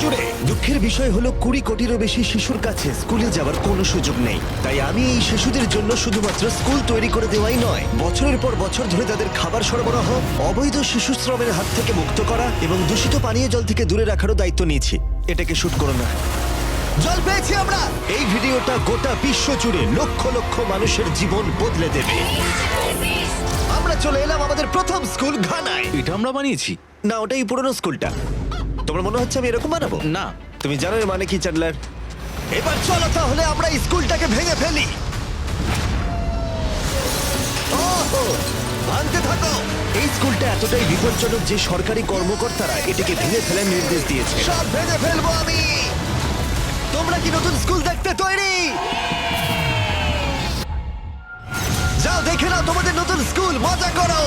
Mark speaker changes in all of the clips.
Speaker 1: জুড়ে। দুঃখের বিষয় হলো 20 কোটিরও বেশি শিশুর কাছে স্কুলে যাওয়ার কোনো সুযোগ নেই। তাই আমি এই শিশুদের জন্য শুধুমাত্র স্কুল তৈরি করে দেওয়াই নয়, বছরের পর বছর ধরে তাদের খাবার সরবরাহ, অবৈধ শিশু শ্রমের হাত থেকে মুক্ত করা এবং দূষিত পানীয় জল থেকে দূরে রাখারও দায়িত্ব নিয়েছি। এটাকে শুট করো না। জল পেয়েছি আমরা। এই ভিডিওটা গোটা বিশ্ব জুড়ে লক্ষ লক্ষ মানুষের জীবন বদলে দেবে। আমরা চলে এলাম আমাদের প্রথম স্কুল ঘানায়।
Speaker 2: এটা আমরা বানিয়েছি।
Speaker 1: না, ওটাই পুরনো স্কুলটা। তোমার মনে হচ্ছে আমি এরকম বানাবো?
Speaker 2: না,
Speaker 1: তুমি জানো এর মানে কি, চ্যান্ডলার? এবার চলো তাহলে আমরা স্কুলটাকে ভেঙে ফেলি। ওহো, ভাঙতে থাকো। এই স্কুলটা এতটাই বিপজ্জনক যে সরকারি কর্মকর্তারা এটাকে ভেঙে ফেলার নির্দেশ দিয়েছে। সব ভেঙে ফেলবো আমি। তোমরা কি নতুন স্কুল দেখতে তৈরি? যাও দেখে নাও তোমাদের নতুন স্কুল, মজা করো।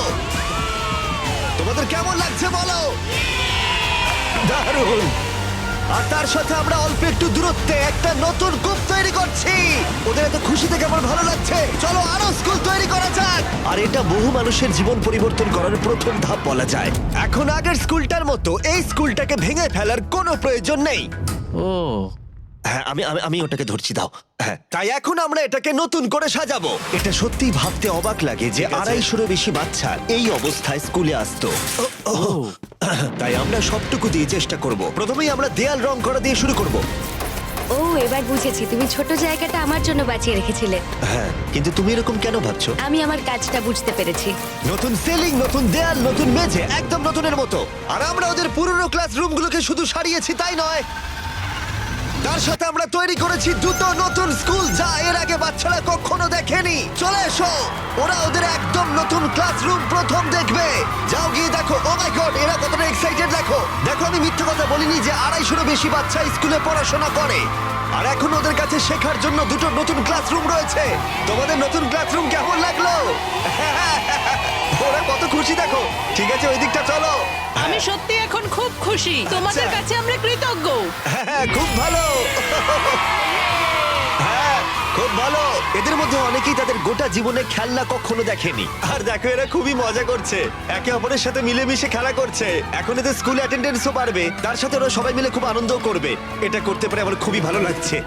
Speaker 1: তোমাদের কেমন লাগছে বলো? দারুণ। আর তার সাথে আমরা অল্প একটু দূরত্বে একটা নতুন কূপ তৈরি করছি। ওদের এত খুশি থেকে আমার ভালো লাগছে। চলো আরো স্কুল তৈরি করা যাক। আর এটা বহু মানুষের জীবন পরিবর্তন করার প্রথম ধাপ বলা যায়। এখন আগের স্কুলটার মতো এই স্কুলটাকে ভেঙে ফেলার কোনো প্রয়োজন নেই।
Speaker 2: ও
Speaker 1: হ্যাঁ, আমি ওটাকে ধরছি, দাও। হ্যাঁ, তাই এখন আমরা এটাকে নতুন করে সাজাবো। এটা সত্যি ভাবতে অবাক লাগে যে 250-রও বেশি বাচ্চা এই অবস্থায় স্কুলে আসতো। তাই আমরা সবটুকু দিয়ে চেষ্টা করব। প্রথমেই আমরা দেয়াল রং করা দিয়ে শুরু করব।
Speaker 3: ও, এবার বুঝেছি, তুমি ছোট জায়গাটা আমার জন্য বাঁচিয়ে রেখেছিলে।
Speaker 1: হ্যাঁ, কিন্তু তুমি এরকম কেন ভাবছো?
Speaker 3: আমি আমার কাজটা বুঝতে পেরেছি।
Speaker 1: নতুন সিলিং, নতুন দেয়াল, নতুন মেঝে, একদম নতুনের মতো। আর আমরা ওদের পুরনো ক্লাসরুমগুলোকে শুধু সারিয়েছি তাই নয়, তার সাথে আমরা তৈরি করেছি দুটো নতুন স্কুল যা এর আগে বাচ্চারা কখনো দেখেনি। চলে এসো, ওরা ওদের একদম নতুন ক্লাসরুম প্রথম দেখবে। যাও গিয়ে দেখো। ও মাই গড, এরা কতটা এক্সাইটেড দেখো। দেখো, আমি মিথ্যে কথা বলিনি যে 250-রও বেশি বাচ্চা স্কুলে পড়াশোনা করে। আর এখন ওদের কাছে শেখার জন্য দুটো নতুন ক্লাসরুম রয়েছে। তোমাদের নতুন ক্লাসরুম কেমন লাগলো? ওরা কত খুশি দেখো। ঠিক আছে, ওই দিকটা চলো।
Speaker 4: আমি সত্যি এখন খুব খুশি। তোমাদের কাছে আমরা কৃতজ্ঞ।
Speaker 1: হ্যাঁ, খুব ভালো। হ্যাঁ, খুব ভালো। এদের মধ্যে অনেকেই তাদের গোটা জীবনে খেলনা কখনো দেখেনি। আর দেখো, এরা খুবই মজা করছে, একে অপরের সাথে মিলেমিশে খেলা করছে। এখন এদের স্কুল অ্যাটেন্ডেন্সও বাড়বে, তার সাথে ওরা সবাই মিলে খুব আনন্দও করবে। এটা করতে পারে আমার খুবই ভালো লাগছে।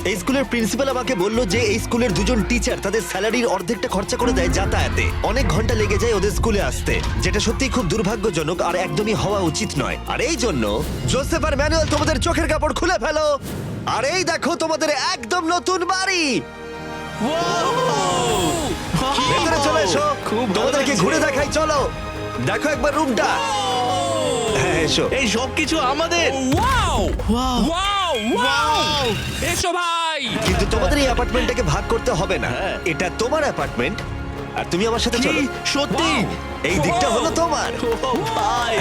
Speaker 1: এই স্কুলের প্রিন্সিপাল আমাকে বলল যে এই স্কুলের দুজন টিচার তাদের স্যালারির অর্ধেকটা খরচা করে দেয় যাতায়াতে। অনেক ঘন্টা লেগে যায় ওদের স্কুলে আসতে, যেটা সত্যিই খুব দুর্ভাগ্যজনক আর একদমই হওয়া উচিত নয়। আর এই জন্য জোসেফ আর ম্যানুয়েল তোমাদের চোখের কাপড় খুলে ফেলো। আর এই দেখো তোমাদের একদম নতুন বাড়ি। ভেতরে চলে এসো,
Speaker 2: খুব ভালো
Speaker 1: তোমাদেরকে
Speaker 2: লাগছে।
Speaker 1: ঘুরে দেখাই, চলো দেখো একবার রুমটা। হ্যাঁ, এসো।
Speaker 2: এই সব কিছু আমাদের।
Speaker 4: Wow
Speaker 2: Wow!
Speaker 4: ওয়াও ওয়াও, এসো ভাই।
Speaker 1: কিন্তু তোমাদের এই অ্যাপার্টমেন্টটাকে ভাগ করতে হবে না।
Speaker 2: হ্যাঁ।
Speaker 1: এটা তোমার অ্যাপার্টমেন্ট আর তুমি আমার সাথে
Speaker 2: কি
Speaker 1: চলো।
Speaker 2: সত্যি?
Speaker 1: এই দিকটা হলো তোমার।
Speaker 2: ও ভাই,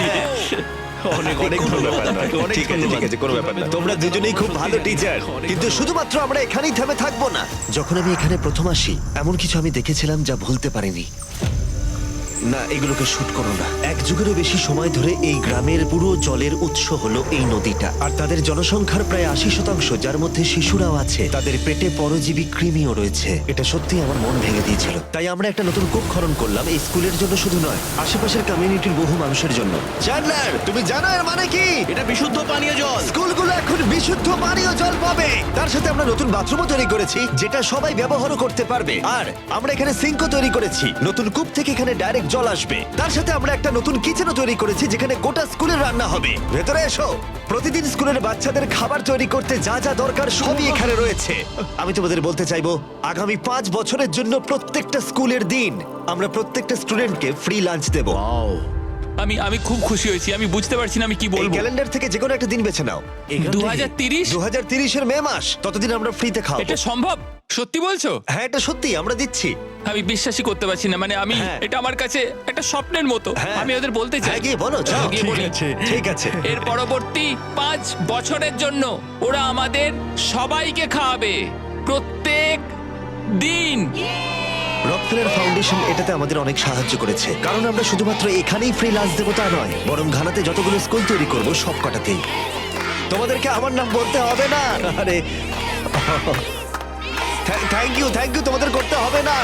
Speaker 2: অনেক অনেক
Speaker 1: কোনো
Speaker 2: ধন্যবাদ
Speaker 1: ব্যাপার নয়।
Speaker 2: আপনাকে, অনেক
Speaker 1: ঠিক আছে,
Speaker 2: ধন্যবাদ।
Speaker 1: ঠিক আছে, কোনো ব্যাপার না। তোমরা দুজনেই খুব ভালো টিচার।
Speaker 2: অনেক
Speaker 1: কিন্তু শুধুমাত্র আমরা এখানেই থেমে থাকবো না। যখন আমি এখানে প্রথম আসি, এমন কিছু আমি দেখেছিলাম যা ভুলতে পারিনি। না, এগুলোকে শুট করো না। এক যুগেরও বেশি সময় ধরে এই গ্রামের পুরো জলের উৎস হলো এই নদীটা। আর তাদের জনসংখ্যার প্রায় 80%, যার মধ্যে শিশুরাও আছে, তাদের পেটে পরজীবী কৃমিও রয়েছে। এটা সত্যি আমার মন ভেঙে দিয়েছিল। তাই আমরা একটা নতুন কূপ খনন করলাম, এই স্কুলের জন্য শুধু নয়, আশেপাশের কমিউনিটির বহু মানুষের জন্য। চ্যান্ডলার, তুমি জানো এর মানে কি?
Speaker 2: এটা বিশুদ্ধ পানীয় জল।
Speaker 1: স্কুলগুলো এখন বিশুদ্ধ পানীয় জল পাবে। তার সাথে আমরা নতুন বাথরুমও তৈরি করেছি, যেটা সবাই ব্যবহারও করতে পারবে। আর আমরা এখানে সিঙ্কও তৈরি করেছি, নতুন কূপ থেকে এখানে ডাইরেক্ট জল আসবে। তার সাথে আমরা একটা নতুন কিচেনও তৈরি করেছি, যেখানে গোটা স্কুলের রান্না হবে। ভেতরে এসো। প্রতিদিন স্কুলের বাচ্চাদের খাবার তৈরি করতে যা যা দরকার সবই এখানে রয়েছে। আমি তোমাদের বলতে চাইবো, আগামী 5 বছরের জন্য প্রত্যেকটা স্কুলের দিন আমরা প্রত্যেকটা স্টুডেন্টকে ফ্রি লাঞ্চ দেবো।
Speaker 4: আমি খুব খুশি হয়েছি। আমি বুঝতে পারছি না আমি কি
Speaker 1: এই
Speaker 4: বলবো।
Speaker 1: ক্যালেন্ডার থেকে যে কোনো একটা দিন বেছে নাও।
Speaker 4: 2030
Speaker 1: 2030-এর মে মাস, ততদিন আমরা ফ্রিতে খাওয়াবো।
Speaker 4: এটা সম্ভব? সত্যি বলছো?
Speaker 1: হ্যাঁ, এটা সত্যি, আমরা দিচ্ছি।
Speaker 4: আমি বিশ্বাসই করতে পারছি না। মানে আমি,
Speaker 1: হ্যাঁ।
Speaker 4: এটা আমার কাছে একটা স্বপ্নের মতো।
Speaker 1: হ্যাঁ।
Speaker 4: আমি ওদের বলতে চাই।
Speaker 1: হ্যাঁ, গিয়ে বলো,
Speaker 4: চলো
Speaker 1: চলো।
Speaker 4: গিয়ে বলি।
Speaker 1: ঠিক আছে।
Speaker 4: এর পরবর্তী 5 বছরের জন্য ওরা আমাদের সবাইকে খাওয়াবে প্রত্যেক দিন।
Speaker 1: রকফেলার ফাউন্ডেশন এটাতে আমাদের অনেক সাহায্য করেছে, কারণ আমরা শুধুমাত্র এখানেই ফ্রি লাঞ্চ দেবো তা নয়, বরং ঘানাতে যতগুলো স্কুল তৈরি করব সব কটাতেই। তোমাদেরকে আমার নাম বলতে হবে না। আরে থ্যাংক ইউ, তোমাদের করতে হবে না।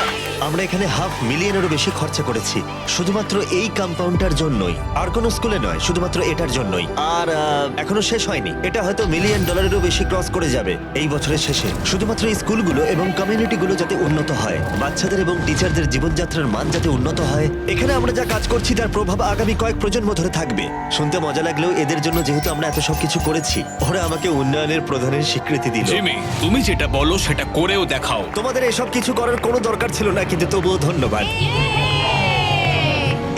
Speaker 1: আমরা এখানে $500,000-এরও বেশি খরচা করেছি শুধুমাত্র এই কম্পাউন্ডটার জন্যই, আর কোনো স্কুলে নয়, শুধুমাত্র এটার জন্যই। আর এখনো শেষ হয়নি, এটা হয়তো $1,000,000-এরও বেশি ক্রস করে যাবে এই বছরের শেষে, শুধুমাত্র এই স্কুলগুলো এবং কমিউনিটিগুলো যাতে উন্নত হয়, বাচ্চাদের এবং টিচারদের জীবনযাত্রার মান যাতে উন্নত হয়। এখানে আমরা যা কাজ করছি তার প্রভাব আগামী কয়েক প্রজন্ম ধরে থাকবে। শুনতে মজা লাগলেও এদের জন্য যেহেতু আমরা এত সবকিছু করেছি, ওরা আমাকে উন্নয়নের প্রধানের স্বীকৃতি দিল।
Speaker 5: জিমি, তুমি যেটা বলো সেটা করেও দেখাও।
Speaker 1: তোমাদের এসব কিছু করার কোনো দরকার ছিল না, কিন্তু তবুও ধন্যবাদ।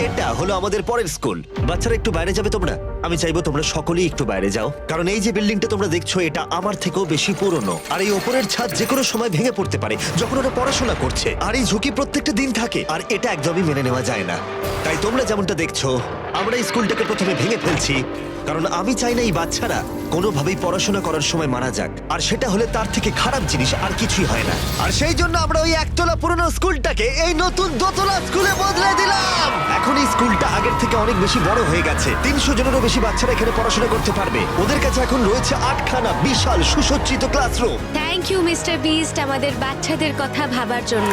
Speaker 1: এটা হলো আমাদের পরের স্কুল। বাচ্চারা একটু বাইরে যাবে তোমরা? আমি চাইবো তোমরা সকলেই একটু বাইরে যাও, কারণ এই যে বিল্ডিংটা তোমরা দেখছো এটা আমার থেকেও বেশি পুরনো, আর এই ওপরের ছাদ যে কোনো সময় ভেঙে পড়তে পারে যখন ওরা পড়াশোনা করছে, আর এই ঝুঁকি প্রত্যেকটা দিন থাকে, আর এটা একদমই মেনে নেওয়া যায় না। তাই তোমরা যেমনটা দেখছো, আমরা এই স্কুলটাকে প্রথমে ভেঙে ফেলছি, কারণ আমি চাই না এই বাচ্চারা কোনোভাবেই পড়াশোনা করার সময় মারা যাক, আর সেটা হলে তার থেকে খারাপ জিনিস আর কিছুই হয় না। আর সেই জন্য আমরা ওই একতলা পুরনো স্কুলটাকে এই নতুন দোতলা স্কুলে বদলে দিলাম। এখন এই স্কুলটা আগের থেকে অনেক বেশি বড় হয়ে গেছে, 300 জনেরও বেশি বাচ্চারা এখানে পড়াশোনা করতে পারবে। ওদের কাছে এখন রয়েছে 8খানা বিশাল সুসজ্জিত classroom.
Speaker 3: Thank you Mister Beast আমাদের বাচ্চাদের কথা ভাবার জন্য।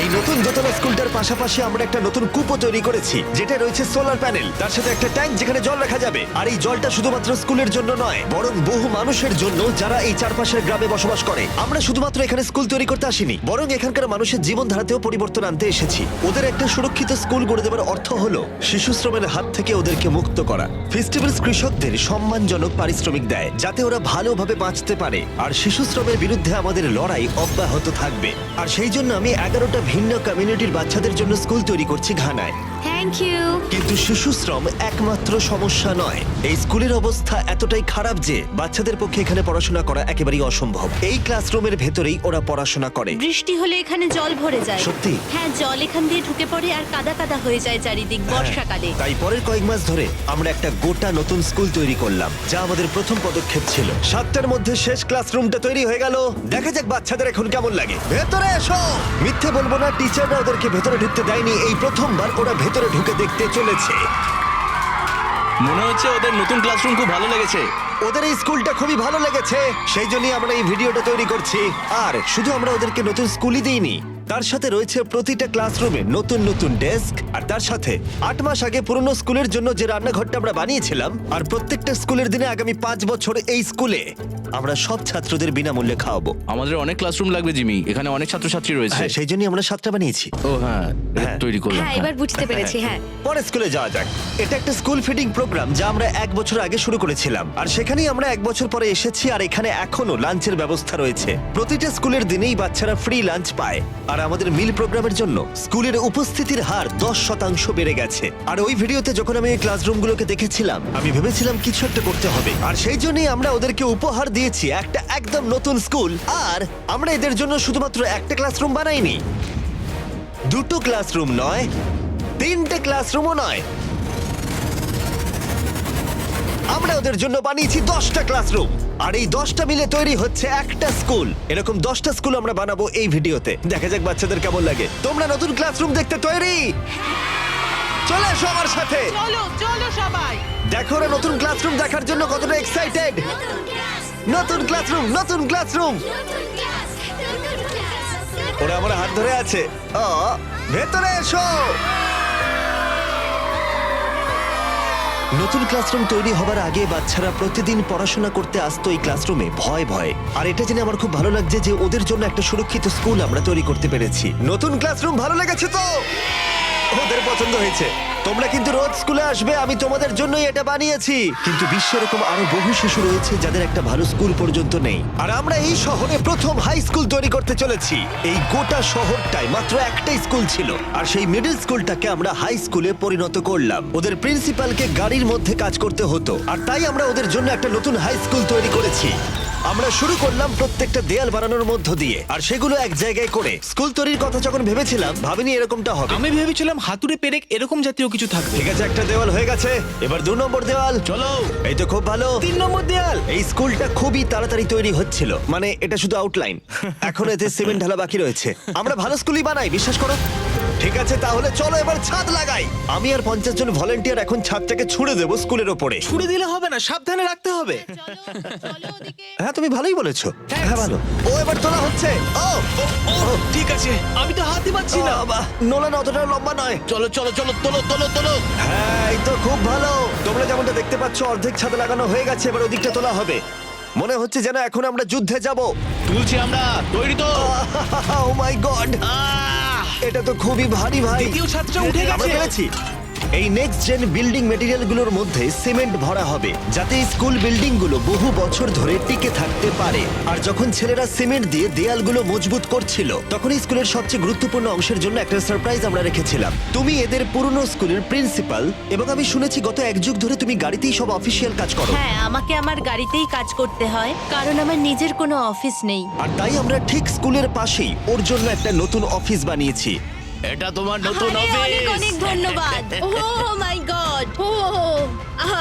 Speaker 1: এই নতুন দোতলা স্কুলটার পাশাপাশি আমরা একটা নতুন কূপও তৈরি করেছি, যেটা রয়েছে সোলার প্যানেল, তার সাথে একটা ট্যাঙ্ক যেখানে জল রাখা যাবে। আর এই জলটা শুধুমাত্র স্কুলের জন্য নয়, বরং বহু মানুষের জন্য যারা এই চারপাশের গ্রামে বসবাস করে। আমরা শুধুমাত্র এখানে স্কুল তৈরি করতে আসিনি, বরং এখানকার মানুষের জীবনধারাতেও পরিবর্তন আনতে এসেছি। ওদের একটা সুরক্ষিত স্কুল গড়ে দেওয়ার অর্থ হলো শিশু শ্রমের হাত থেকে ওদেরকে মুক্ত করা। ফেস্টিভ্যালস কৃষকদের সম্মানজনক পারিশ্রমিক দেয় যাতে ওরা ভালোভাবে বাঁচতে পারে, আর শিশু শ্রমের বিরুদ্ধে আমাদের লড়াই অব্যাহত থাকবে। আর সেই জন্য আমি 11টা ভিন্ন কমিউনিটির বাচ্চাদের জন্য স্কুল তৈরি করছি ঘানায়।
Speaker 3: Thank you.
Speaker 1: কিন্তু শিশু শ্রম একমাত্র সমস্যা নয়। এই স্কুলের অবস্থা এতটাই খারাপ যে বাচ্চাদের পক্ষে এখানে পড়াশোনা করা একেবারেই অসম্ভব। এই ক্লাসরুমের ভেতরেই ওরা পড়াশোনা করে।
Speaker 6: বৃষ্টি হলে এখানে জল ভরে যায়।
Speaker 1: সত্যি?
Speaker 6: হ্যাঁ, জল এখান দিয়ে ঢুকে পড়ে আর কাদা কাদা হয়ে যায় চারিদিক বর্ষাকালে।
Speaker 1: তাই পরের কয়েক মাস ধরে আমরা একটা গোটা নতুন স্কুল তৈরি করলাম, যা আমাদের প্রথম পদক্ষেপ ছিল। 7টার মধ্যে শেষ ক্লাসরুমটা তৈরি হয়ে গেল। দেখা যাক বাচ্চাদের এখন কেমন লাগে। ভেতরে এসো। মিথ্যে বলবো না, টিচাররা ওদেরকে ভেতরে ঢুকতে দেয়নি। এই প্রথমবার ওরা ভেতরে ঢুকে দেখতে চলেছে।
Speaker 2: মনে হচ্ছে ওদের নতুন ক্লাসরুম খুব ভালো লেগেছে।
Speaker 1: ওদের এই স্কুলটা খুবই ভালো লেগেছে, সেই জন্যই আমরা এই ভিডিওটা তৈরি করছি। আর শুধু আমরা ওদেরকে নতুন স্কুলই দিইনি, তার সাথে রয়েছে প্রতিটা ক্লাসরুমে নতুন নতুন ডেস্ক, আর তার সাথে 8 মাস আগে পুরনো স্কুলের জন্য যে রান্নাঘরটা আমরা বানিয়েছিলাম। আর প্রত্যেকটা স্কুলের দিনে আগামী 5 বছর এই স্কুলে আমরা সব ছাত্রদের বিনামূল্যে খাওয়াবো।
Speaker 2: আমাদের অনেক ক্লাসরুম লাগবে জিমি, এখানে অনেক ছাত্রছাত্রী রয়েছে।
Speaker 1: হ্যাঁ, সেই জন্যই আমরা 7টা বানিয়েছি।
Speaker 2: ও হ্যাঁ, এটা
Speaker 1: হ্যাঁ।
Speaker 2: তৈরি করলাম।
Speaker 3: হ্যাঁ, এবার বুঝতে পেরেছি। হ্যাঁ,
Speaker 1: পরে স্কুলে যাওয়া যাক। এটা একটা স্কুল ফিডিং প্রোগ্রাম যা আমরা 1 বছর আগে শুরু করেছিলাম, আর সেখানেই আমরা 1 বছর পরে এসেছি। আর এখানে এখনো লাঞ্চের ব্যবস্থা রয়েছে। প্রতিটা স্কুলের দিনেই বাচ্চারা ফ্রি লাঞ্চ পায়। আর আমাদের মিল প্রোগ্রামের জন্য স্কুলের উপস্থিতির হার 10% বেড়ে গেছে। আর ওই ভিডিওতে যখন আমি এই ক্লাসরুমগুলোকে দেখেছিলাম, আমি ভেবেছিলাম কিছু একটা করতে হবে। আর সেই জন্যই আমরা ওদেরকে উপহার দিয়েছি একটা একদম নতুন স্কুল। আর আমরা এদের জন্য শুধুমাত্র একটা ক্লাসরুম বানাইনি, 2টো ক্লাসরুম নয়, 3টে ক্লাসরুমও নয়, আমরা ওদের জন্য বানিয়েছি 10টা ক্লাসরুম। আর এই 10টা মিলে তৈরি হচ্ছে একটা স্কুল। এরকম 10টা স্কুল আমরা বানাবো এই ভিডিওতে। দেখা যাক বাচ্চাদের কেমন লাগে। তোমরা নতুন ক্লাসরুম দেখতে তৈরি? চলে এসো আমার সাথে।
Speaker 4: চলো চলো সবাই।
Speaker 1: দেখো ওরা নতুন ক্লাসরুম দেখার জন্য কতটা এক্সাইটেড। নতুন ক্লাসরুম, নতুন ক্লাসরুম। ওরা আমার হাত ধরে আছে। ভেতরে এসো। নতুন ক্লাসরুম তৈরি হবার আগে বাচ্চারা প্রতিদিন পড়াশোনা করতে আসতো এই ক্লাসরুমে ভয় ভয়। আর এটা জেনে আমার খুব ভালো লাগছে যে ওদের জন্য একটা সুরক্ষিত স্কুল আমরা তৈরি করতে পেরেছি। নতুন ক্লাসরুম ভালো লেগেছে তো? ওদের পছন্দ হয়েছে। তোমরা কিন্তু রোজ স্কুলে আসবে, আমি তোমাদের জন্যই এটা বানিয়েছি। কিন্তু বিশ্বে এরকম আরো বহু শিশু রয়েছে যাদের একটা ভালো স্কুল পর্যন্ত নেই। আর আমরা এই শহরে প্রথম হাই স্কুল তৈরি করতে চলেছি। এই গোটা শহরটায় মাত্র একটাই স্কুল ছিল, আর সেই মিডল স্কুলটাকে আমরা হাই স্কুলে পরিণত করলাম। ওদের প্রিন্সিপালকে গাড়ির মধ্যে কাজ করতে হতো, আর তাই আমরা ওদের জন্য একটা নতুন হাই স্কুল তৈরি করেছি। আমরা শুরু করলাম প্রত্যেকটা দেয়াল বানানোর মধ্য দিয়ে, আর সেগুলো এক জায়গায় করে। স্কুল তৈরির কথা যখন ভেবেছিলাম, ভাবিনি এরকমটা হবে।
Speaker 5: আমি ভেবেছিলাম হাতুড়ে পেরেক এরকম জাতীয় কিছু থাকবে।
Speaker 1: ঠিক আছে, একটা দেওয়াল হয়ে গেছে। এবার 2 নম্বর দেওয়াল।
Speaker 2: চলো।
Speaker 1: এই তো খুব ভালো।
Speaker 5: 3 নম্বর দেয়াল।
Speaker 1: এই স্কুলটা খুবই তাড়াতাড়ি তৈরি হচ্ছিল, মানে এটা শুধু আউটলাইন। এখন এতে সিমেন্ট ঢালা বাকি রয়েছে। আমরা ভালো স্কুলই বানাই, বিশ্বাস করো। ঠিক আছে, তাহলে চলো এবার ছাদ লাগাই। আমি আর 50 জন ভলেন্টিয়ার এখন ছাদটাকে ছুড়ে দেবো স্কুলের ওপরে।
Speaker 5: ছুড়ে দিলে হবে না, সাবধানে রাখতে হবে।
Speaker 1: হ্যাঁ, তুমি ভালোই বলেছো। হ্যাঁ, ভালো। ও এবার তোলা হচ্ছে। ও
Speaker 5: ও ঠিক আছে, আমি তো হাতই পাচ্ছি না।
Speaker 1: নোলান অতটা লম্বা নয়।
Speaker 5: চলো চলো চলো, তোলো তোলো তোলো।
Speaker 1: হ্যাঁ, এই তো খুব ভালো। তোমরা যেমনটা দেখতে পাচ্ছ অর্ধেক ছাদ লাগানো হয়ে গেছে, এবার ওদিকটা তোলা হবে। মনে হচ্ছে যেন এখন আমরা যুদ্ধে যাব।
Speaker 5: তুলছি আমরা, তৈরি তো?
Speaker 1: ও মাই গড, এটা তো খুবই ভারী ভাই।
Speaker 5: দ্বিতীয় ছাদটা উঠে
Speaker 1: আমরা
Speaker 5: গেছে।
Speaker 1: পেরেছি। এই নেক্সট জেন বিল্ডিং মেটেরিয়ালগুলোর মধ্যে সিমেন্ট ভরা হবে, যাতে স্কুল বিল্ডিংগুলো বহু বছর ধরে টিকে থাকতে পারে। আর যখন ছেলেরা সিমেন্ট দিয়ে দেয়ালগুলো মজবুত করছিল, তখন এই স্কুলের সবচেয়ে গুরুত্বপূর্ণ অংশের জন্য একটা সারপ্রাইজ আমরা রেখেছিলাম। তুমি এদের পুরনো স্কুলের প্রিন্সিপাল, এবং আমি শুনেছি গত এক যুগ ধরে তুমি গাড়িতেই সব অফিসিয়াল কাজ করো।
Speaker 6: হ্যাঁ, আমাকে আমার গাড়িতেই কাজ করতে হয়, কারণ আমার নিজের কোনো অফিস নেই।
Speaker 1: আর তাই আমরা ঠিক স্কুলের পাশেই ওর জন্য একটা নতুন অফিস বানিয়েছি।
Speaker 5: এটা তোমার নতুন
Speaker 6: আরে,
Speaker 5: অফিস।
Speaker 6: অনেক অনেক ধন্যবাদ। ও মাই গড, ও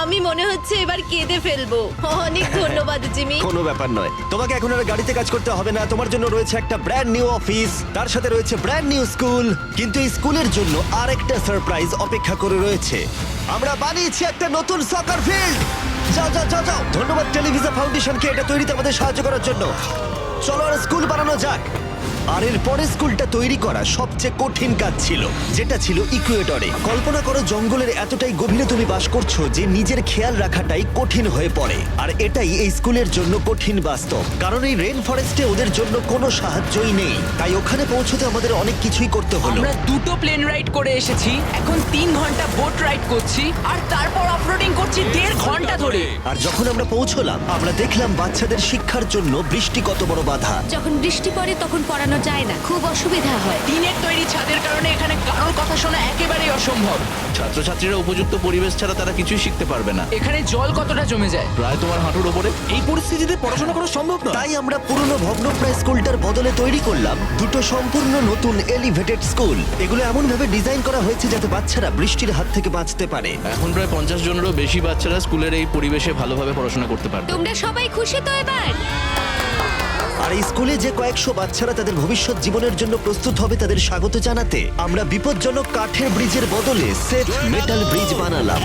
Speaker 6: আমি মনে হচ্ছে এবার কেঁদে ফেলবো। অনেক ধন্যবাদ জিমি।
Speaker 1: কোনো ব্যাপার নয়, তোমাকে এখন আর গাড়িতে কাজ করতে হবে না। তোমার জন্য রয়েছে একটা ব্র্যান্ড নিউ অফিস, তার সাথে রয়েছে ব্র্যান্ড নিউ স্কুল। কিন্তু এই স্কুলের জন্য আরেকটা সারপ্রাইজ অপেক্ষা করে রয়েছে। আমরা বানিয়েছি একটা নতুন সকার ফিল্ড। যাও যাও যাও যাও। ধন্যবাদ টেলিভিশন ফাউন্ডেশনকে এটা তৈরিতে আমাদের সাহায্য করার জন্য। চলো আর স্কুল বানানো যাক। আর এর পরে স্কুলটা তৈরি করা সবচেয়ে কঠিন কাজ ছিল, যেটা ছিল ইকুয়েডরে। কল্পনা করো জঙ্গলের এতটাই গভীরে তুমি বাস করছো যে নিজের খেয়াল রাখাটাই কঠিন হয়ে পড়ে। আর এটাই এই স্কুলের জন্য কঠিন বাস্তব, কারণ এই রেন ফরেস্টে ওদের জন্য কোনো সাহায্যই নেই। তাই ওখানে পৌঁছতে আমাদের অনেক কিছুই করতে হলো।
Speaker 4: আমরা 2টো প্লেন রাইড করে এসেছি, এখন 3 ঘন্টা বোট রাইড করছি, আর তারপর অফরোডিং করছি 1.5 ঘন্টা ধরে।
Speaker 1: আর যখন আমরা পৌঁছলাম, আমরা দেখলাম বাচ্চাদের শিক্ষার জন্য বৃষ্টি কত বড় বাধা।
Speaker 3: যখন বৃষ্টি পড়ে তখন পড়ানো যায় না, খুব অসুবিধা হয়।
Speaker 4: টিনের তৈরি ছাদের কারণে এখানে কারোর কথা শোনা একেবারেই অসম্ভব।
Speaker 2: ছাত্রছাত্রীরা উপযুক্ত পরিবেশ ছাড়া তারা কিছুই শিখতে পারবে না।
Speaker 4: এখানে জল কতটা জমে যায়।
Speaker 2: প্রায় তোমার হাঁটুর ওপরে।
Speaker 5: এই পরিস্থিতিতে পড়াশোনা করা সম্ভব নয়।
Speaker 1: তাই আমরা পুরনো ভগ্নপ্রায় স্কুলটার বদলে তৈরি করলাম দুটো সম্পূর্ণ নতুন এলিভেটেড স্কুল। এগুলো এমন ভাবে ডিজাইন করা হয়েছে যাতে বাচ্চারা বৃষ্টির হাত থেকে বাঁচতে পারে।
Speaker 2: এখন প্রায় 50 জনেরও বেশি বাচ্চারা স্কুলের এই পরিবেশে ভালোভাবে পড়াশোনা করতে পারবে।
Speaker 3: তোমরা সবাই খুশি তো এবার?
Speaker 1: আর এই স্কুলে যে কয়েকশো বাচ্চারা তাদের ভবিষ্যৎ জীবনের জন্য প্রস্তুত হবে, তাদের স্বাগত জানাতে আমরা বিপজ্জনক কাঠের ব্রিজের বদলে সেফ মেটাল ব্রিজ বানালাম।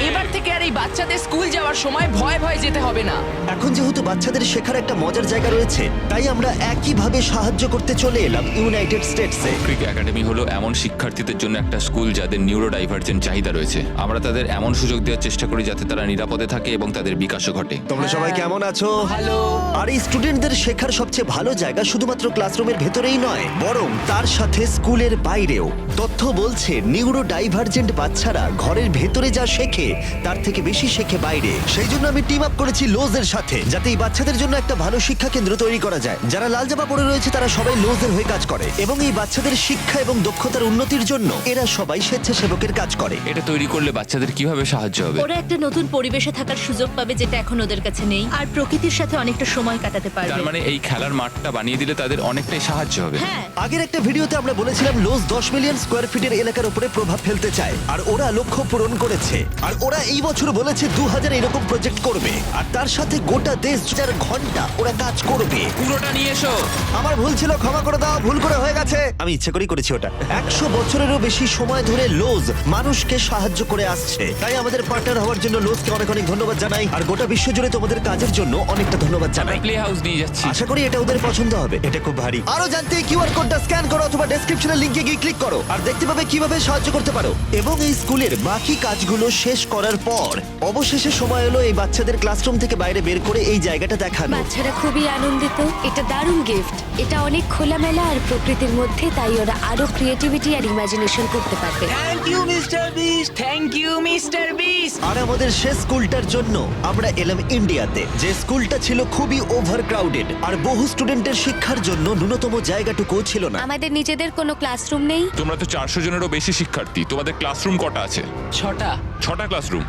Speaker 4: এবার থেকে আর এই বাচ্চাদের স্কুল যাওয়ার সময় ভয় ভয় যেতে হবে না।
Speaker 1: এখন যেহেতু বাচ্চাদের শেখার একটা মজার জায়গা রয়েছে, তাই আমরা একইভাবে সাহায্য করতে চলে এলাম ইউনাইটেড স্টেটসে।
Speaker 7: ক্রিক একাডেমি হলো এমন শিক্ষার্থীদের জন্য একটা স্কুল যাদের নিউরো ডাইভার্জেন্ট চাহিদা রয়েছে। আমরা তাদের এমন সুযোগ দেওয়ার চেষ্টা করি যাতে তারা নিরাপদে থাকে এবং তাদের বিকাশও ঘটে।
Speaker 1: তোমরা সবাই কেমন আছো?
Speaker 4: ভালো।
Speaker 1: আর এই স্টুডেন্টদের শেখার সবচেয়ে ভালো জায়গা শুধুমাত্র ক্লাসরুমের ভেতরেই নয়, বরং তার সাথে স্কুলের বাইরেও। তথ্য বলছে নিউরো ডাইভার্জেন্ট বাচ্চারা ঘরের ভেতরে যা শেখে তার থেকে বেশি শেখে বাইরে। সেই জন্য আমি টিম আপ করেছি লোজের সাথে, যাতে এই বাচ্চাদের জন্য একটা ভালো শিক্ষা কেন্দ্র তৈরি করা যায়। যারা লাল জামা পরে রয়েছে তারা সবাই লোজের হয়ে কাজ করে, এবং এই বাচ্চাদের শিক্ষা এবং দক্ষতার উন্নতির জন্য এরা সবাই স্বেচ্ছাসেবকের কাজ করে।
Speaker 7: এটা তৈরি করলে বাচ্চাদের কিভাবে সাহায্য হবে?
Speaker 6: ওরা একটা নতুন পরিবেশে থাকার সুযোগ পাবে, যেটা এখন ওদের কাছে নেই, আর প্রকৃতির সাথে অনেকটা সময় কাটাতে
Speaker 7: তার
Speaker 6: পারবে।
Speaker 7: মানে এই খেলার মাঠটা বানিয়ে দিলে তাদের অনেকটাই সাহায্য হবে।
Speaker 6: হ্যাঁ,
Speaker 1: আগের একটা ভিডিওতে আমরা বলেছিলাম লোজ 10 মিলিয়ন স্কোয়ার ফিটের এলাকার উপরে প্রভাব ফেলতে চায়, আর ওরা লক্ষ্য পূরণ করেছে। আর ওরা এই বছর বলেছে 2000 এরকম প্রজেক্ট করবে, আর তার সাথে গোটা দেশ 4 ঘন্টা ওরা কাজ করবে।
Speaker 7: পুরোটা নিয়ে এসো।
Speaker 1: আমার ভুল ছিল, ক্ষমা করে দাও, ভুল করে হয়ে গেছে। আমি ইচ্ছে করেই করেছি ওটা। 100 বছরেরও বেশি সময় ধরে লোজ মানুষকে সাহায্য করে আসছে, তাই আমাদের পার্টনার হওয়ার জন্য লোজকে অনেক অনেক ধন্যবাদ জানাই, আর গোটা বিশ্ব জুড়ে তোমাদের কাজের জন্য অনেকটা ধন্যবাদ জানাই।
Speaker 7: প্লে হাউস নিয়ে যাচ্ছি।
Speaker 1: আশা করি এটা ওদের পছন্দ হবে। এটা খুব ভারী। আরো জানতে কিউআর কোডটা স্ক্যান করো অথবা ডেসক্রিপশনের লিংকে গিয়ে ক্লিক করো, আর দেখতে পাবে কিভাবে সাহায্য করতে পারো। এবং এই স্কুলের বাকি কাজগুলো শেষ করার পর অবশেষে সময় হলো এই বাচ্চাদের ক্লাসরুম থেকে বাইরে বের করে এই জায়গাটা দেখানো।
Speaker 3: বাচ্চারা খুবই আনন্দিত। এটা দারুণ গিফট। এটা অনেক খোলামেলা আর প্রকৃতির মধ্যে, তাই ওরা আরো ক্রিয়েটিভিটি আর ইমাজিনেশন করতে পারবে।
Speaker 5: Thank you Mister Beast.
Speaker 4: Thank you Mister Beast.
Speaker 1: আর আমাদের শেষ স্কুলটার জন্য আমরা এলাম ইন্ডিয়াতে, যে স্কুলটা ছিল খুবই ওভারক্রাউডেড, আর বহু স্টুডেন্টের শিক্ষার জন্য ন্যূনতম জায়গাটুকুও ছিল না।
Speaker 3: আমাদের নিজেদের কোনো ক্লাসরুম নেই।
Speaker 7: তোমরা তো 400 জনেরও বেশি শিক্ষার্থী, তোমাদের ক্লাসরুম কটা আছে?
Speaker 4: 6টা
Speaker 7: ক্লাসরুম।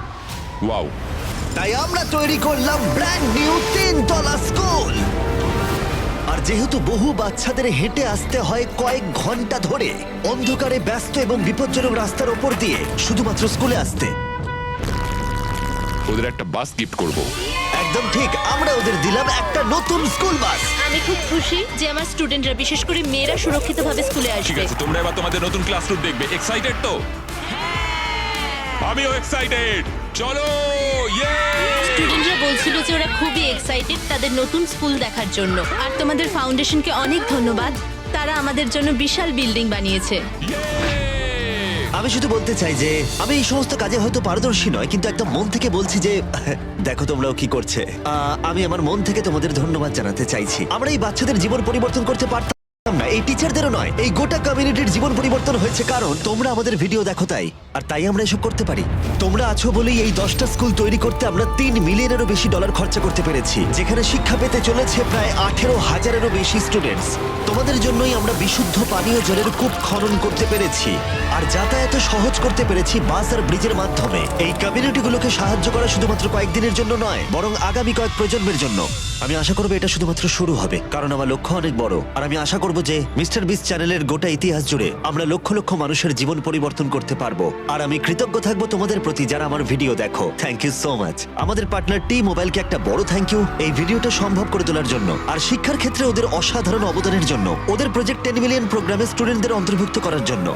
Speaker 7: ওয়াও।
Speaker 1: তাই আমরা তৈরি করলাম ব্র্যান্ড নিউ 3 তলা স্কুল। আর যেহেতু বহু বাচ্চাদের হেঁটে আসতে হয় কয়েক ঘন্টা ধরে অন্ধকারে ব্যস্ত এবং বিপজ্জনক রাস্তার ওপর দিয়ে শুধুমাত্র স্কুলে আসতে,
Speaker 7: ওদের একটা বাস গিফট করব।
Speaker 1: একদম ঠিক, আমরা ওদের দিলাম একটা নতুন স্কুল বাস।
Speaker 6: আমি খুব খুশি যে আমার স্টুডেন্টরা, বিশেষ করে মেয়েরা, সুরক্ষিতভাবে স্কুলে
Speaker 7: ঠিক
Speaker 6: আসবে।
Speaker 7: আছে, তোমরা এবার তোমাদের নতুন ক্লাসরুম দেখবে। এক্সাইটেড তো? আমিও এক্সাইটেড। চলো, ইয়ে!
Speaker 6: স্টুডেন্টরা বলছিল যে ওরা খুবই এক্সাইটেড তাদের নতুন স্কুল দেখার জন্য। আর তোমাদের ফাউন্ডেশনকে অনেক ধন্যবাদ, তারা আমাদের জন্য বিশাল বিল্ডিং বানিয়েছে।
Speaker 1: আমি শুধু বলতে চাই যে আমি এই সমস্ত কাজে হয়তো পারদর্শী নয়, কিন্তু একদম মন থেকে বলছি যে দেখো তোমরাও কি করছে। আমি আমার মন থেকে তোমাদের ধন্যবাদ জানাতে চাইছি। আমরা এই বাচ্চাদের জীবন পরিবর্তন করতে পারতাম না, এই টিচারদেরও নয়, এই গোটা কমিউনিটির জীবন পরিবর্তন হয়েছে কারণ তোমরা আমাদের ভিডিও দেখো তাই। আর তাই আমরা এসব করতে পারি। তোমরা আছো বলেই এই 10টা স্কুল তৈরি করতে আমরা $3 মিলিয়নেরও বেশি খরচা করতে পেরেছি, যেখানে শিক্ষা পেতে চলেছে প্রায় 18,000-এরও বেশি স্টুডেন্টস। তোমাদের জন্যই আমরা বিশুদ্ধ পানীয় জলের কূপ খনন করতে পেরেছি আর যাতায়াত সহজ করতে পেরেছি বাস আর ব্রিজের মাধ্যমে। এই কমিউনিটিগুলোকে সাহায্য করা শুধুমাত্র কয়েকদিনের জন্য নয়, বরং আগামী কয়েক প্রজন্মের জন্য। আমি আশা করবো এটা শুধুমাত্র শুরু হবে, কারণ আমার লক্ষ্য অনেক বড়। আর আমি আশা করবো যে মিস্টার বিস্ট চ্যানেলের গোটা ইতিহাস জুড়ে আমরা লক্ষ লক্ষ মানুষের জীবন পরিবর্তন করতে পারবো। আর আমি কৃতজ্ঞ থাকবো তোমাদের প্রতি যারা আমার ভিডিও দেখো। Thank you so much. আমাদের পার্টনার টি মোবাইলকে একটা বড় থ্যাংক ইউ এই ভিডিওটা সম্ভব করে তোলার জন্য, আর শিক্ষার ক্ষেত্রে ওদের অসাধারণ অবদানের জন্য, ওদের প্রজেক্ট 10 মিলিয়ন প্রোগ্রামে স্টুডেন্টদের অন্তর্ভুক্ত করার জন্য।